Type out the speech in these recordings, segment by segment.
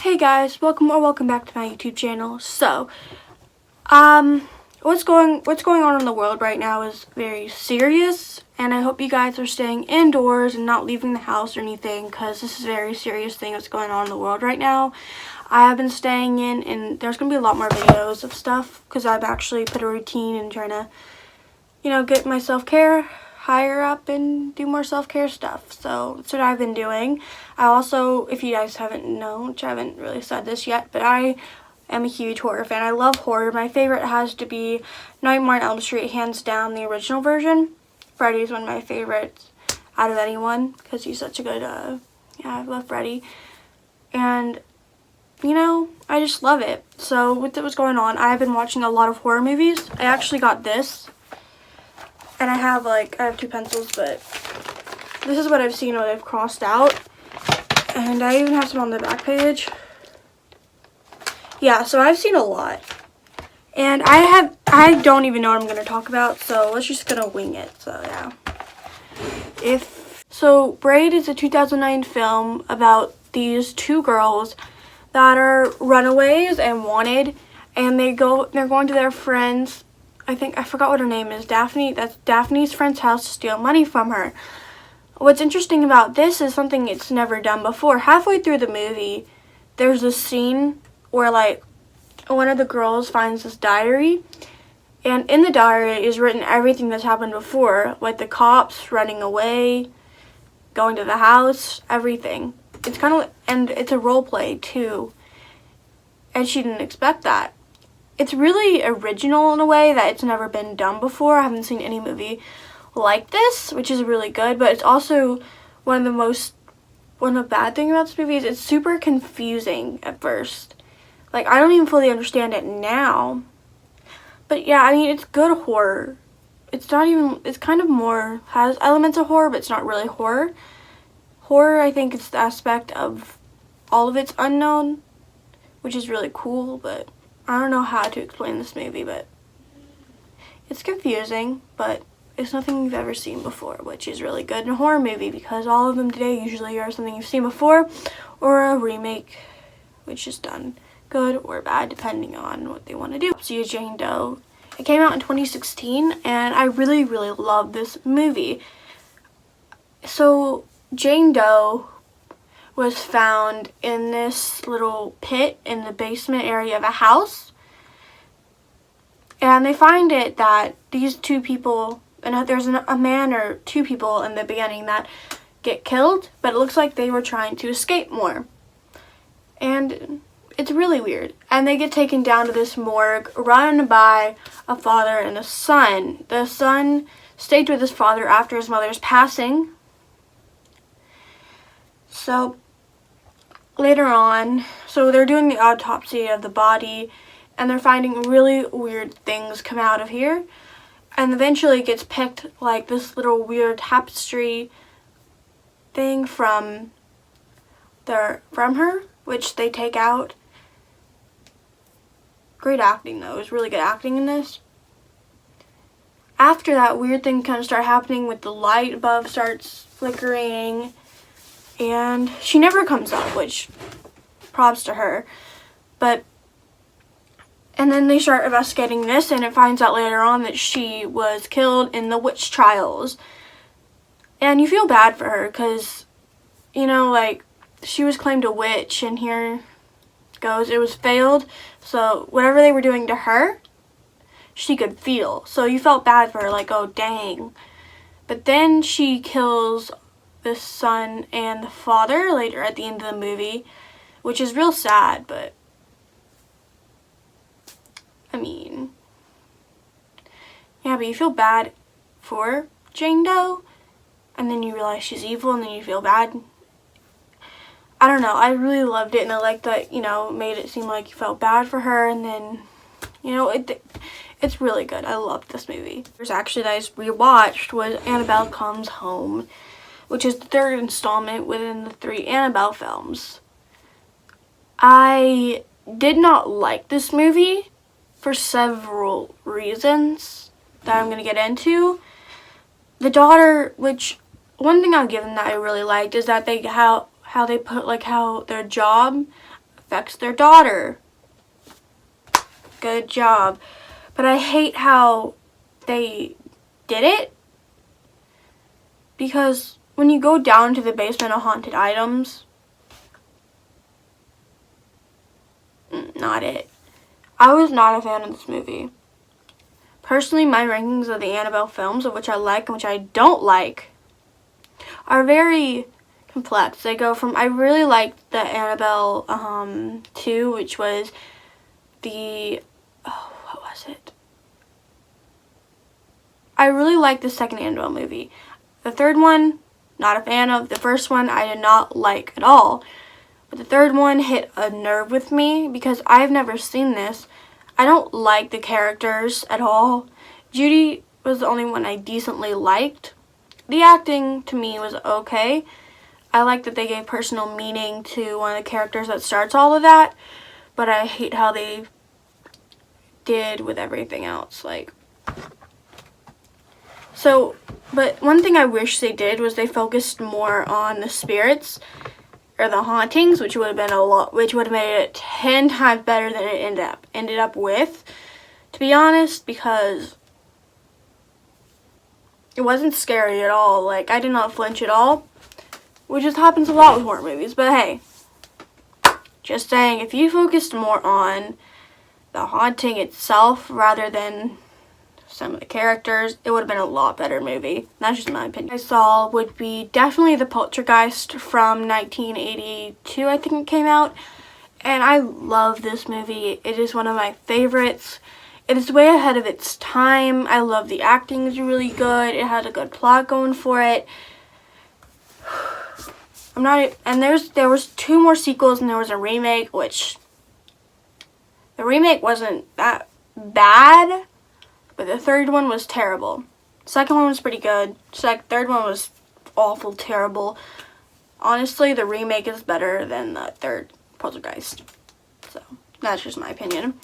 Hey guys, welcome back to my YouTube channel. So, what's going on in the world right now is very serious, and I hope you guys are staying indoors and not leaving the house or anything, because this is a very serious thing that's going on in the world right now. I have been staying in, and there's gonna be a lot more videos of stuff because I've actually put a routine and trying to, get my self-care higher up and do more self-care stuff. So that's what I've been doing. I also, if you guys haven't known, which I haven't really said this yet, but I am a huge horror fan. I love horror. My favorite has to be Nightmare on Elm Street, hands down, the original version. Freddy's one of my favorites out of anyone because he's such a good, I love Freddy. And, I just love it. So with what's going on, I've been watching a lot of horror movies. I actually got this. And I have two pencils, but this is what I've seen, what I've crossed out. And I even have some on the back page. Yeah, so I've seen a lot. And I don't even know what I'm going to talk about, so let's just gonna wing it. So, yeah. So, Braid is a 2009 film about these two girls that are runaways and wanted. And they're going to their friends. I forgot what her name is, Daphne. That's Daphne's friend's house to steal money from her. What's interesting about this is something it's never done before. Halfway through the movie, there's a scene where, one of the girls finds this diary. And in the diary is written everything that's happened before. Like the cops running away, going to the house, everything. It's and it's a role play, too. And she didn't expect that. It's really original in a way that it's never been done before. I haven't seen any movie like this, which is really good, but it's also one of the bad things about this movie is it's super confusing at first. I don't even fully understand it now. But yeah, I mean, it's good horror. It's kind of more, has elements of horror, but it's not really horror. Horror, I think, is the aspect of all of it's unknown, which is really cool, but I don't know how to explain this movie, but it's confusing, but it's nothing you've ever seen before, which is really good in a horror movie because all of them today usually are something you've seen before or a remake, which is done good or bad depending on what they want to do. See Jane Doe. It came out in 2016, and I really, really love this movie. So Jane Doe was found in this little pit in the basement area of a house. And they find it that these two people, and there's a man or two people in the beginning that get killed, but it looks like they were trying to escape more. And it's really weird. And they get taken down to this morgue run by a father and a son. The son stayed with his father after his mother's passing. So later on, so they're doing the autopsy of the body, and they're finding really weird things come out of here. And eventually it gets picked, this little weird tapestry thing from her, which they take out. Great acting, though. It was really good acting in this. After that, weird things kind of start happening with the light above starts flickering. And she never comes up, which props to her. And then they start investigating this, and it finds out later on that she was killed in the witch trials. And you feel bad for her because, she was claimed a witch, and here goes, it was failed. So whatever they were doing to her, she could feel. So you felt bad for her, oh, dang. But then she kills the son and the father later at the end of the movie, which is real sad, but I mean, yeah, but you feel bad for Jane Doe, and then you realize she's evil, and then you feel bad. I don't know, I really loved it, and I liked that, made it seem like you felt bad for her, and then, it's really good. I loved this movie. There's actually that I just rewatched was Annabelle Comes Home, which is the third installment within the 3 Annabelle films. I did not like this movie for several reasons that I'm going to get into. The daughter, which one thing I'll give them that I really liked is that how they put how their job affects their daughter. Good job. But I hate how they did it, because when you go down to the basement of haunted items, not it. I was not a fan of this movie. Personally, my rankings of the Annabelle films, of which I like and which I don't like, are very complex. They go from, I really liked the Annabelle 2, which was the, what was it? I really liked the second Annabelle movie. The third one, not a fan of. The first one, I did not like at all. But the third one hit a nerve with me because I've never seen this. I don't like the characters at all. Judy was the only one I decently liked. The acting, to me, was okay. I like that they gave personal meaning to one of the characters that starts all of that. But I hate how they did with everything else. But one thing I wish they did was they focused more on the spirits or the hauntings, which would have made it 10 times better than it ended up with, to be honest, because it wasn't scary at all. I did not flinch at all, which just happens a lot with horror movies. But hey, just saying, if you focused more on the haunting itself rather than some of the characters, it would have been a lot better movie. That's just my opinion. I saw would be definitely The Poltergeist from 1982, I think it came out. And I love this movie. It is one of my favorites. It is way ahead of its time. I love the acting is really good. It had a good plot going for it. There was 2 more sequels and there was a remake, which the remake wasn't that bad. But the third one was terrible. Second one was pretty good. Third one was awful terrible. Honestly, the remake is better than the third Poltergeist. So, that's just my opinion.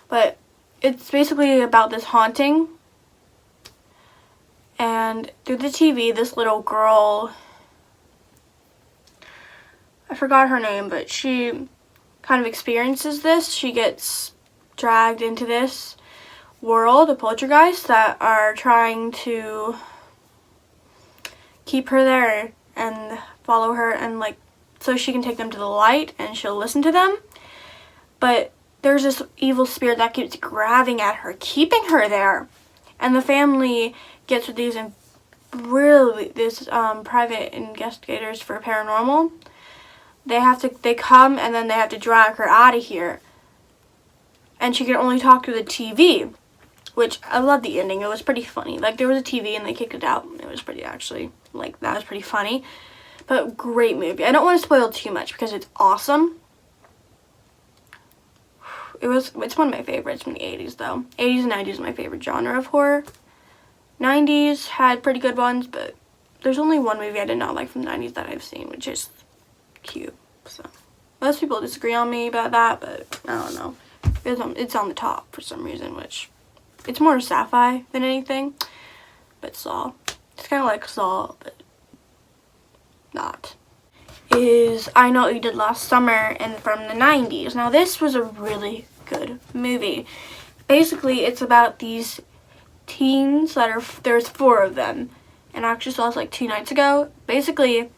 But it's basically about this haunting. And through the TV, this little girl, I forgot her name, but she kind of experiences this. She gets dragged into this world of poltergeists that are trying to keep her there and follow her, and so she can take them to the light and she'll listen to them. But there's this evil spirit that keeps grabbing at her, keeping her there. And the family gets with these private investigators for paranormal. They come and then they have to drag her out of here. And she can only talk to the TV. Which, I love the ending. It was pretty funny. There was a TV and they kicked it out. It was pretty, actually, that was pretty funny. But great movie. I don't want to spoil too much because it's awesome. It's one of my favorites from the 80s, though. 80s and 90s is my favorite genre of horror. 90s had pretty good ones, but there's only one movie I did not like from the 90s that I've seen, which is Cube. So, most people disagree on me about that, but I don't know. It's on the top for some reason, which... It's more sci-fi than anything, but Saw. It's kind of like Saw, but not. Is I Know What You Did Last Summer and from the 90s. Now this was a really good movie. Basically, it's about these teens there's 4 of them, and I actually saw this 2 nights ago. Basically,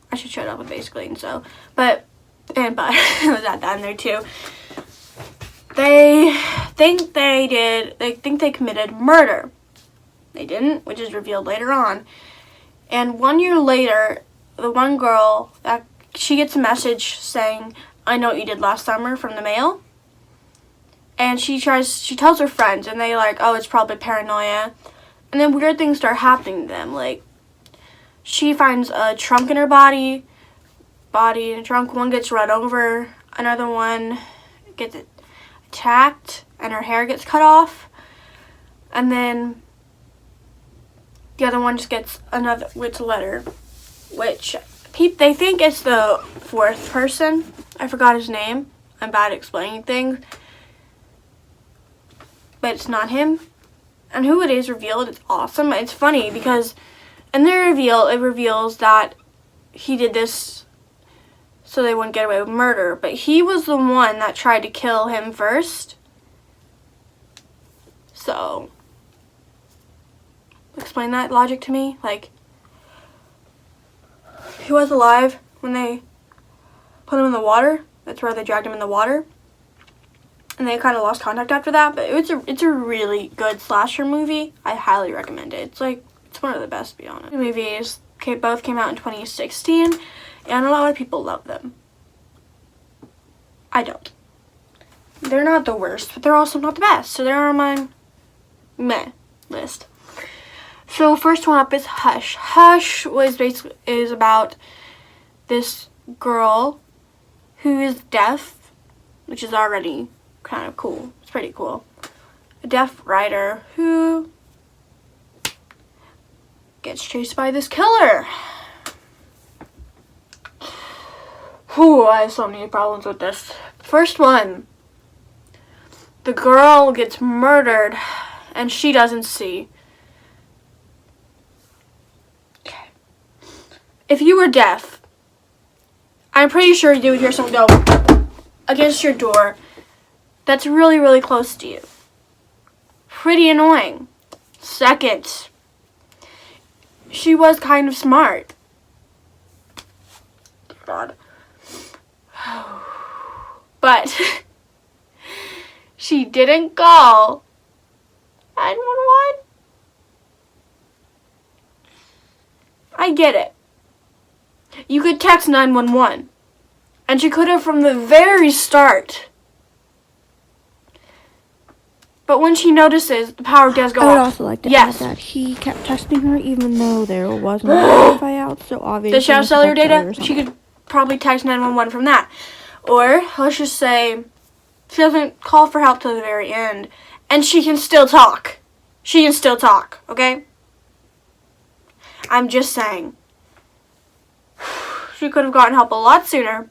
I should shut up with basically and so, but it was at that in there too. They think they committed murder. They didn't, which is revealed later on. And 1 year later, the one girl, she gets a message saying, "I know what you did last summer," from the mail. And she tells her friends, and they oh, it's probably paranoia. And then weird things start happening to them. She finds a trunk in her body in a trunk. One gets run over. Another one gets attacked and her hair gets cut off, and then the other one just gets a letter, which they think it's the 4th person. I forgot his name. I'm bad at explaining things, but it's not him. And who it is revealed. It's awesome. It's funny because in the reveal, it reveals that he did this so they wouldn't get away with murder. But he was the one that tried to kill him first. So, explain that logic to me. Like, he was alive when they put him in the water. That's where they dragged him in the water. And they kind of lost contact after that. But it's a really good slasher movie. I highly recommend it. It's one of the best, to be honest. The movies both came out in 2016. And a lot of people love them. I don't. They're not the worst, but they're also not the best. So they're on my meh list. So first one up is Hush. Hush is about this girl who is deaf, which is already kind of cool. It's pretty cool. A deaf writer who gets chased by this killer. Whew, I have so many problems with this. First one. The girl gets murdered and she doesn't see. Okay. If you were deaf, I'm pretty sure you would hear someone go against your door that's really, really close to you. Pretty annoying. Second, she was kind of smart. God. But she didn't call 911. I get it. You could text 911. And she could have from the very start. But when she notices, the power does go off. I would also like to add that he kept texting her even though there was no Wi-Fi out, so obviously... Does she have cellular data? She could probably text 911 from that. Or, let's just say, she doesn't call for help till the very end. And she can still talk. She can still talk, okay? I'm just saying. She could have gotten help a lot sooner.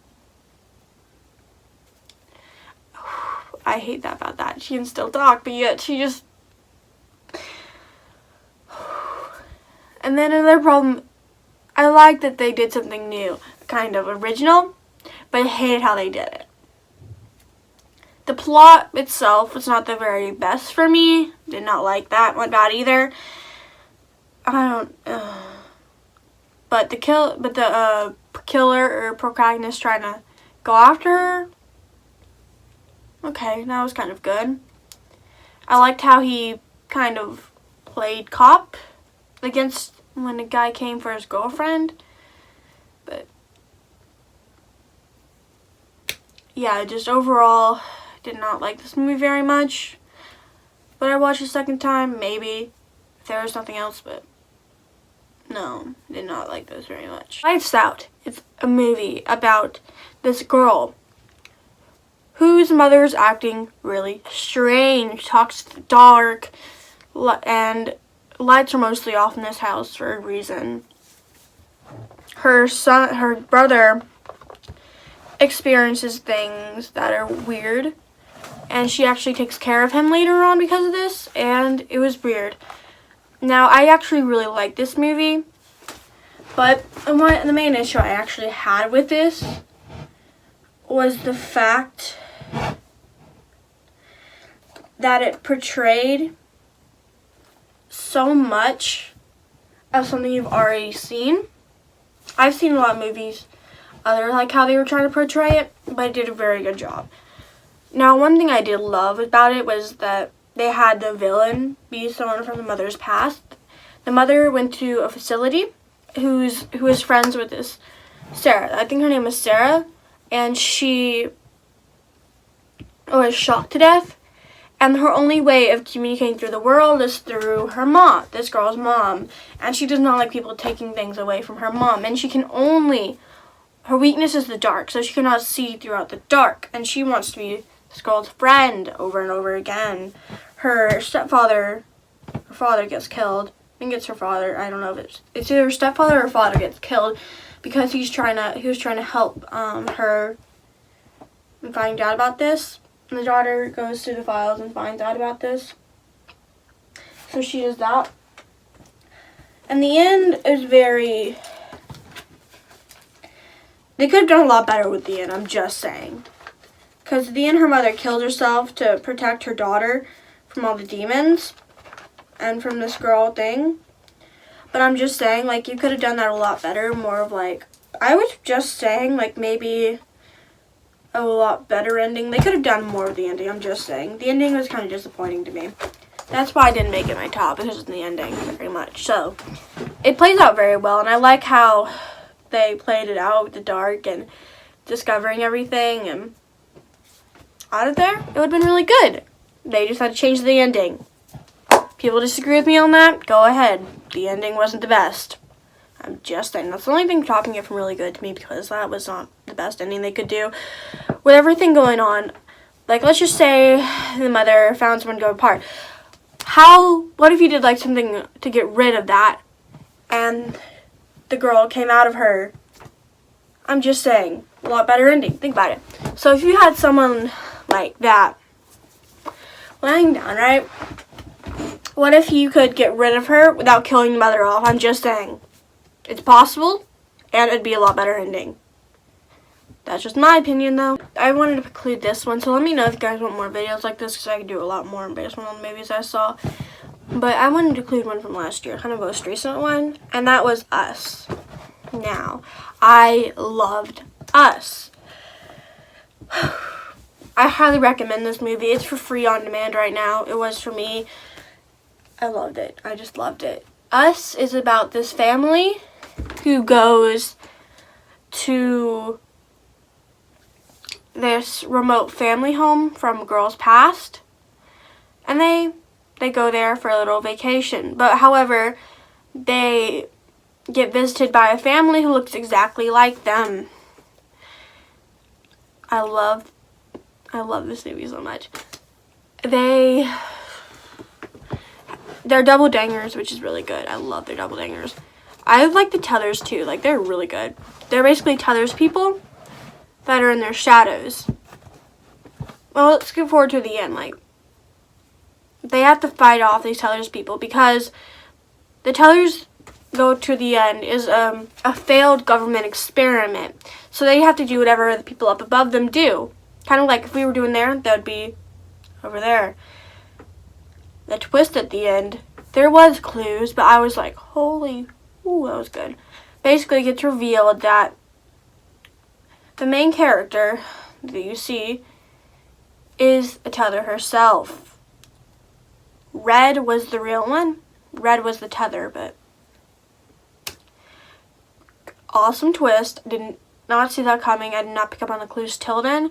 I hate that about that. She can still talk, but yet she just... And then another problem, I like that they did something new, kind of original, but I hated how they did it. The plot itself was not the very best for me. Did not like that one bad either. But the killer or protagonist trying to go after her. Okay, that was kind of good. I liked how he kind of played cop against when the guy came for his girlfriend. But yeah, just overall did not like this movie very much. But I watched a second time, maybe, if there was nothing else, but no, did not like this very much. Lights Out is a movie about this girl whose mother is acting really strange, talks to the dark, and lights are mostly off in this house for a reason. Her brother experiences things that are weird, and she actually takes care of him later on because of this, and it was weird. Now, I actually really like this movie, but the main issue I actually had with this was the fact that it portrayed so much of something you've already seen. I've seen a lot of movies, like how they were trying to portray it, but it did a very good job. Now, one thing I did love about it was that they had the villain be someone from the mother's past. The mother went to a facility who is friends with this Sarah. I think her name is Sarah, and she was shot to death. And her only way of communicating through the world is through her mom, this girl's mom. And she does not like people taking things away from her mom. And her weakness is the dark, so she cannot see throughout the dark. And she wants to be this girl's friend over and over again. Her father gets killed. I think it's her father. I don't know if it's either her stepfather or her father gets killed because he was trying to help her find out about this. And the daughter goes through the files and finds out about this. So she does that. And the end is very They could have done a lot better with the end, I'm just saying. Because at the end, her mother killed herself to protect her daughter from all the demons and from this girl thing. But I'm just saying, like, you could have done that a lot better. More of, like, I was just saying, like, maybe a lot better ending. They could have done more of the ending, I'm just saying. The ending was kind of disappointing to me. That's why I didn't make it my top, because of the ending, very much. So, it plays out very well, and I like how they played it out with the dark and discovering everything, and out of there, it would have been really good. They just had to change the ending. People disagree with me on that? Go ahead. The ending wasn't the best. I'm just saying. That's the only thing stopping it from really good to me, because that was not the best ending they could do. With everything going on, like, let's just say the mother found someone to go apart. What if you did, like, something to get rid of that, and the girl came out of her? I'm just saying, a lot better ending. Think about it. So if you had someone like that lying down, right? What if you could get rid of her without killing the mother off? I'm just saying. It's possible, and it'd be a lot better ending. That's just my opinion, though. I wanted to include this one, so let me know if you guys want more videos like this, because I could do a lot more based on the movies I saw. But I wanted to include one from last year, kind of most recent one, and that was Us. Now, I loved Us. I highly recommend this movie. It's for free on demand right now. It was for me. I loved it. I just loved it. Us is about this family who goes to this remote family home from a girl's past, and they go there for a little vacation. But however, they get visited by a family who looks exactly like them. I love this movie so much. They're double dangers, which is really good. I love their double dangers. I like the tethers too. Like, they're really good. They're basically tethers people that are in their shadows. Well, let's skip forward to the end. Like, they have to fight off these tethers people, because the tethers go to the end is a failed government experiment. So they have to do whatever the people up above them do. Kind of like if we were doing there, that would be over there. The twist at the end, there was clues, but I was like, holy, ooh, that was good. Basically, it gets revealed that the main character that you see is a tether herself. Red was the real one. Red was the tether, but awesome twist. Did not see that coming. I did not pick up on the clues till then.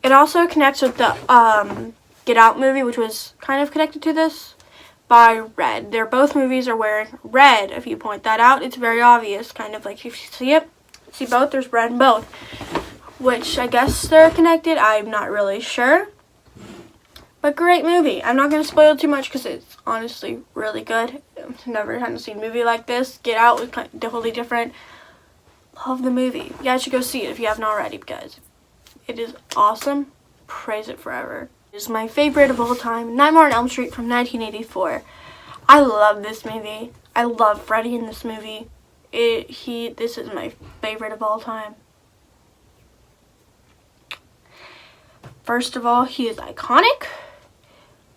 It also connects with the Get Out movie, which was kind of connected to this, by Red. They're both movies are wearing red. If you point that out, it's very obvious. Kind of like, if you see it, see both, there's red in both. Which I guess they're connected. I'm not really sure. But great movie. I'm not going to spoil too much because it's honestly really good. I've never had seen a movie like this. Get Out was totally different. Love the movie. You guys should go see it if you haven't already, because it is awesome. Praise it forever. It is my favorite of all time. Nightmare on Elm Street from 1984. I love this movie. I love Freddy in this movie. This is my favorite of all time. First of all, he is iconic.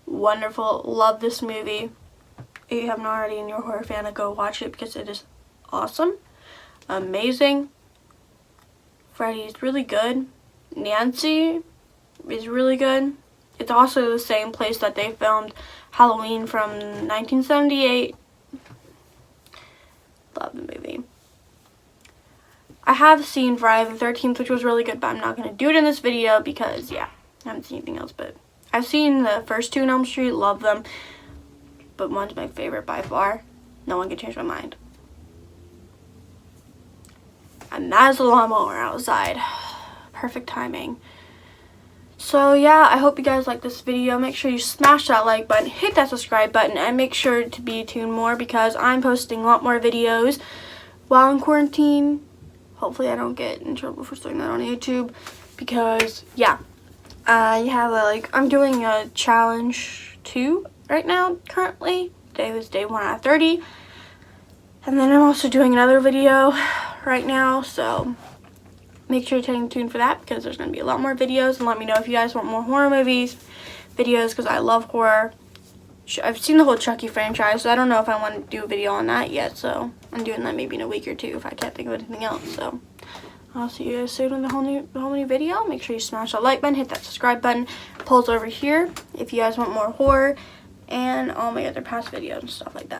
Wonderful. Love this movie. If you haven't already and you're a horror fan, go watch it because it is awesome. Amazing. Freddy is really good. Nancy is really good. It's also the same place that they filmed Halloween from 1978. Love the movie. I have seen Friday the 13th, which was really good, but I'm not going to do it in this video because, yeah, I haven't seen anything else. But I've seen the first two in Elm Street, love them. But one's my favorite by far. No one can change my mind. And that is the lawnmower outside. Perfect timing. So yeah, I hope you guys like this video. Make sure you smash that like button, hit that subscribe button, and make sure to be tuned more because I'm posting a lot more videos while in quarantine. Hopefully I don't get in trouble for saying that on YouTube because, yeah, I'm doing a challenge 2 right now currently. Today was day 1 out of 30. And then I'm also doing another video right now, so make sure to stay tuned for that because there's going to be a lot more videos. And let me know if you guys want more horror movies videos because I love horror. I've seen the whole Chucky franchise, so I don't know if I want to do a video on that yet. So I'm doing that maybe in a week or two if I can't think of anything else. So I'll see you guys soon in the whole new video. Make sure you smash that like button, hit that subscribe button, polls over here if you guys want more horror and all my other past videos and stuff like that.